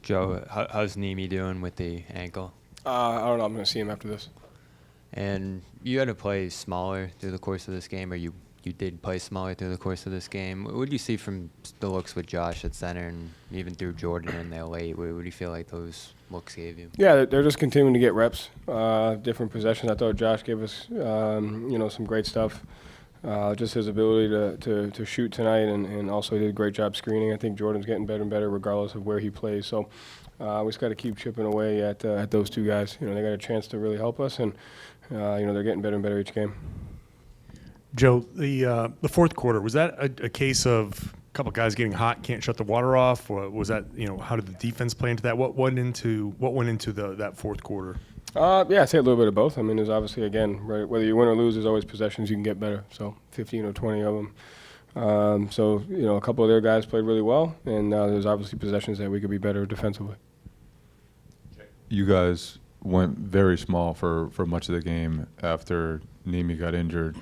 Joe, how's Nemi doing with the ankle? I don't know. I'm going to see him after this. And you had to play smaller through the course of this game, or you did play smaller through the course of this game. What do you see from the looks with Josh at center and even through Jordan in the late? What do you feel like those looks gave you? Yeah, they're just continuing to get reps, different possessions. I thought Josh gave us, some great stuff. Just his ability to shoot tonight, and also he did a great job screening. I think Jordan's getting better and better regardless of where he plays. So we just got to keep chipping away at those two guys. They got a chance to really help us, and they're getting better and better each game. Joe, the fourth quarter, was that a case of a couple guys getting hot, can't shut the water off? Or was that, how did the defense play into that? What went into that fourth quarter? I'd say a little bit of both. I mean, there's obviously, again, right, whether you win or lose, there's always possessions you can get better. So 15 or 20 of them. A couple of their guys played really well, and there's obviously possessions that we could be better defensively. You guys went very small for much of the game after Nemi got injured.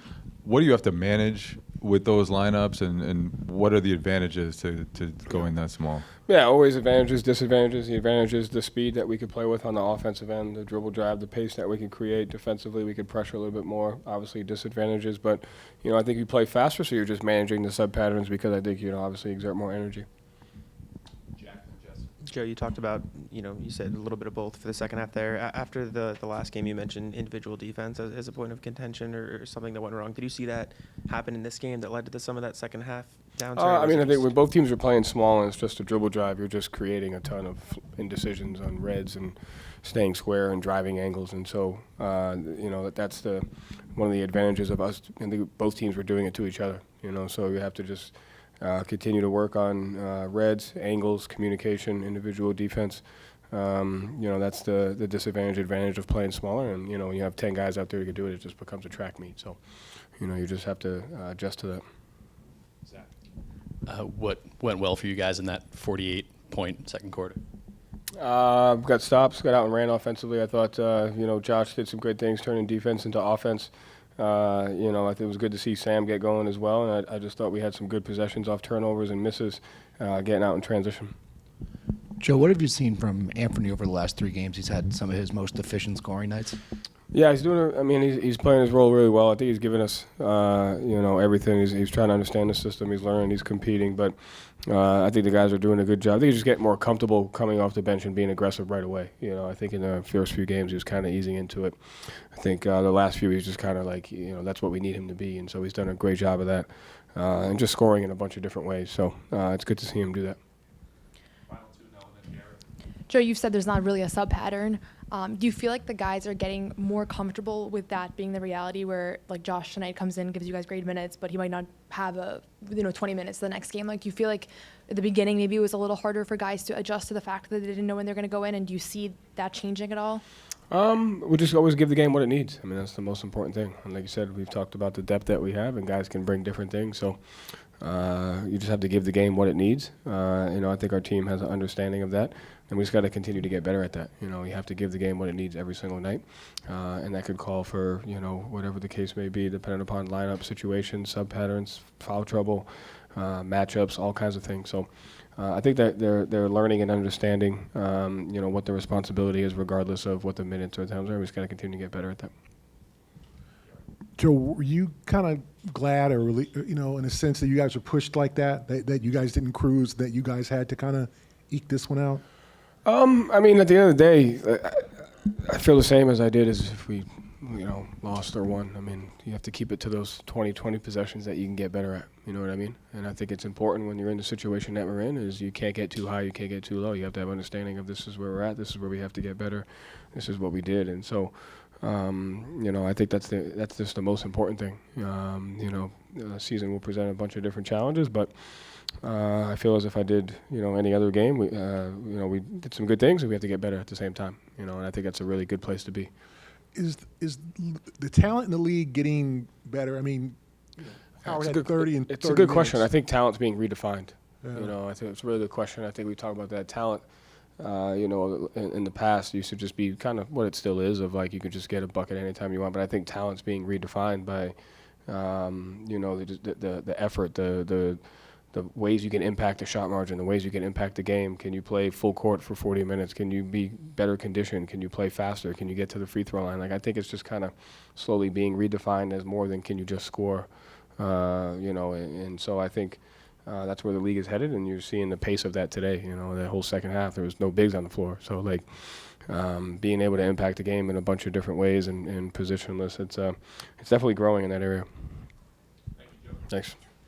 What do you have to manage with those lineups, and what are the advantages to going that small? Yeah, always advantages, disadvantages. The advantage is the speed that we could play with on the offensive end, the dribble drive, the pace that we could create defensively. We could pressure a little bit more. Obviously, disadvantages, but I think you play faster, so you're just managing the sub patterns because I think obviously exert more energy. Joe, you talked about, you said a little bit of both for the second half there. After the last game, you mentioned individual defense as a point of contention or something that went wrong. Did you see that happen in this game that led to some of that second half downturn? I think when both teams are playing small and it's just a dribble drive, you're just creating a ton of indecisions on reds and staying square and driving angles. And so, that's one of the advantages of us. I think both teams were doing it to each other, so you have to just continue to work on reds, angles, communication, individual defense. That's the disadvantage, advantage of playing smaller. And, when you have 10 guys out there who can do it, it just becomes a track meet. So, you just have to adjust to that. What went well for you guys in that 48-point second quarter? Got stops, got out and ran offensively. I thought, Josh did some great things, turning defense into offense. I think it was good to see Sam get going as well, and I just thought we had some good possessions off turnovers and misses, getting out in transition. Joe, what have you seen from Anfernee over the last 3 games? He's had some of his most efficient scoring nights. Yeah, he's doing. He's playing his role really well. I think he's given us, everything. He's trying to understand the system. He's learning. He's competing. But I think the guys are doing a good job. I think he's just getting more comfortable coming off the bench and being aggressive right away. I think in the first few games he was kind of easing into it. I think the last few he's just kind of like, that's what we need him to be. And so he's done a great job of that, and just scoring in a bunch of different ways. So it's good to see him do that. Joe, you've said there's not really a sub pattern. Do you feel like the guys are getting more comfortable with that being the reality where, like, Josh tonight comes in, gives you guys great minutes, but he might not have 20 minutes the next game? Like, do you feel like at the beginning maybe it was a little harder for guys to adjust to the fact that they didn't know when they're going to go in, and do you see that changing at all? We just always give the game what it needs. I mean, that's the most important thing. And like you said, we've talked about the depth that we have, and guys can bring different things. So you just have to give the game what it needs. I think our team has an understanding of that, and we just got to continue to get better at that. You have to give the game what it needs every single night, and that could call for whatever the case may be, depending upon lineup situations, sub patterns, foul trouble, matchups, all kinds of things. So I think that they're learning and understanding what their responsibility is, regardless of what the minutes or times are. We just got to continue to get better at that. Joe, were you kind of glad or really, in a sense that you guys were pushed like that you guys didn't cruise, that you guys had to kind of eke this one out? At the end of the day, I feel the same as I did as if we, lost or won. I mean, you have to keep it to those 20 possessions that you can get better at. You know what I mean? And I think it's important when you're in the situation that we're in is you can't get too high, you can't get too low. You have to have understanding of this is where we're at, this is where we have to get better, this is what we did. And so, I think that's just the most important thing. The season will present a bunch of different challenges, but I feel as if I did, any other game, we did some good things, and we have to get better at the same time. And I think that's a really good place to be. Is the talent in the league getting better? I mean, Howard had 30 and 30 It's a good question. minutes. I think talent's being redefined. Yeah. I think it's a really good question. I think we talk about that talent. In the past, it used to just be kind of what it still is, of like you could just get a bucket anytime you want. But I think talent's being redefined by, the effort, the the ways you can impact the shot margin, the ways you can impact the game. Can you play full court for 40 minutes? Can you be better conditioned? Can you play faster? Can you get to the free throw line? Like, I think it's just kind of slowly being redefined as more than can you just score, and so I think that's where the league is headed, and you're seeing the pace of that today. The whole second half, there was no bigs on the floor. So, like, being able to impact the game in a bunch of different ways and positionless, it's definitely growing in that area. Thanks.